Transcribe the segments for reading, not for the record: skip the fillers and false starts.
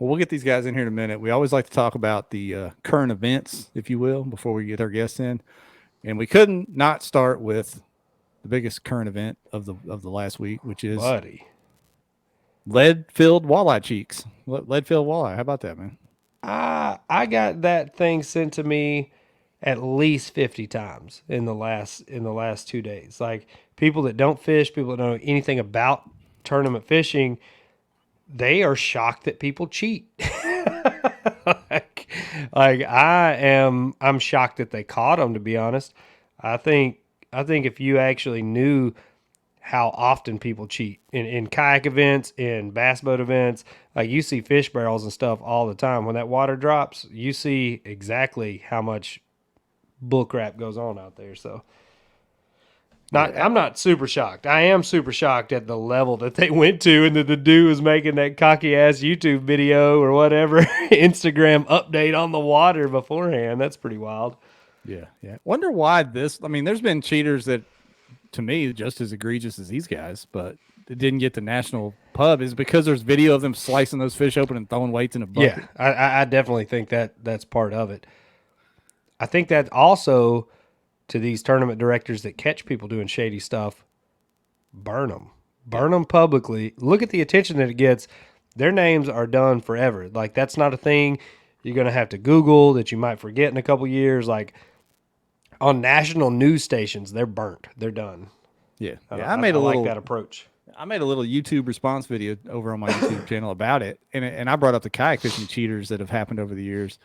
Well, we'll get these guys in here in a minute. We always like to talk about the current events, if you will, before we get our guests in. And we couldn't not start with the biggest current event of the last week, which is Buddy. lead-filled walleye cheeks. Lead-filled walleye. How about that, man? I got that thing sent to me at least 50 times in the last 2 days. Like people that don't fish, people that don't know anything about tournament fishing, they are shocked that people cheat. like, I'm shocked that they caught them. To be honest, I think I think if you actually knew how often people cheat in kayak events, in bass boat events, like you see fish barrels and stuff all the time. When that water drops, you see exactly how much bullcrap goes on out there. So not, Yeah. I'm not super shocked. I am super shocked at the level that they went to, and that the dude was making that cocky ass YouTube video or whatever Instagram update on the water beforehand. That's pretty wild. Yeah. Yeah. Wonder why this. I mean, there's been cheaters that, to me, just as egregious as these guys, but it didn't get the national pub. Is because there's video of them slicing those fish open and throwing weights in a Yeah, bucket. I definitely think that that's part of it. I think that also to these tournament directors that catch people doing shady stuff, burn them publicly. Look at the attention that it gets. Their names are done forever. Like that's not a thing you're gonna have to Google that you might forget in a couple years. Like on national news stations, they're burnt. They're done. Yeah. I, Yeah. I, I like that approach. I made a little YouTube response video over on my YouTube channel about it, and I brought up the kayak fishing cheaters that have happened over the years,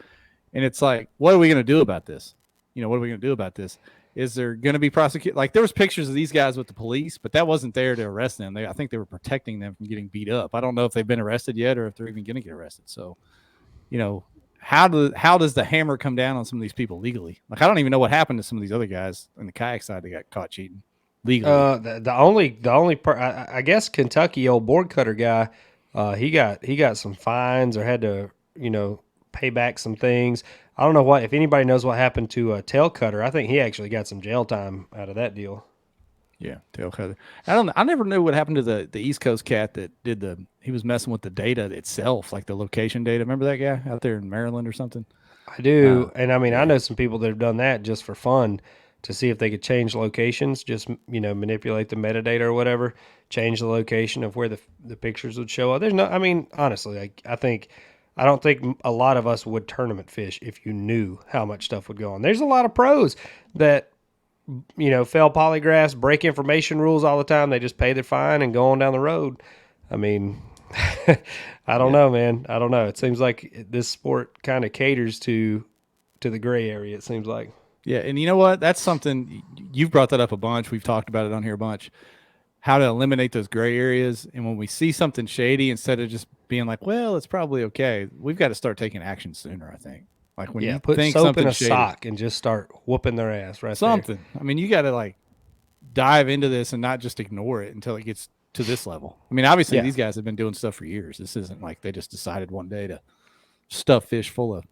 and it's like, what are we going to do about this? What are we going to do about this? Is there going to be prosecute? Like there was pictures of these guys with the police, but that wasn't there to arrest them. I think they were protecting them from getting beat up. I don't know if they've been arrested yet or if they're even going to get arrested. So, you know, how does the hammer come down on some of these people legally? Like I don't even know what happened to some of these other guys on the kayak side that got caught cheating legally. The only part I guess Kentucky old board cutter guy, he got some fines or had to pay back some things. I don't know what if anybody knows what happened to a tail cutter. I think he actually got some jail time out of that deal. Yeah, tail cutter. I don't. I never knew what happened to the East Coast cat that did the. He was messing with the data itself, like the location data. Remember that guy out there in Maryland or something? I do, and I mean I Yeah, know some people that have done that just for fun to see if they could change locations, just manipulate the metadata or whatever, change the location of where the pictures would show up. There's no, I mean honestly, I don't think a lot of us would tournament fish if you knew how much stuff would go on. There's a lot of pros that fail polygraphs, break information rules all the time. They just pay their fine and go on down the road. I mean, I don't yeah, know, man. I don't know. It seems like this sport kind of caters to the gray area. It seems like. yeah. And you know what? That's something you've brought that up a bunch. We've talked about it on here a bunch. How to eliminate those gray areas, and when we see something shady, instead of just being like, "Well, it's probably okay," we've got to start taking action sooner. I think. Like when Yeah, you put think soap in a something's shady, sock and just start whooping their ass right there. something. I mean, you got to like dive into this and not just ignore it until it gets to this level. I mean, obviously Yeah. these guys have been doing stuff for years. This isn't like they just decided one day to stuff fish full of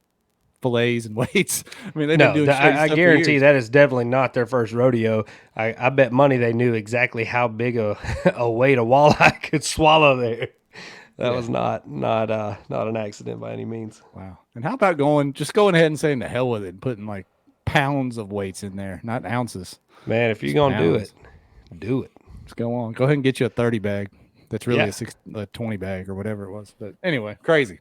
fillets and weights. I mean, they've been No, doing shady I stuff for guarantee years. that is definitely not their first rodeo. I bet money they knew exactly how big a weight a walleye could swallow there. That Yeah. was not an accident by any means. Wow. And how about just going ahead and saying the hell with it and putting like pounds of weights in there, not ounces, Man, if you're just gonna do it, pounds. do it. Just go on. Go ahead and get you a 30 bag. That's really Yeah. a 20 bag or whatever it was. But anyway, crazy.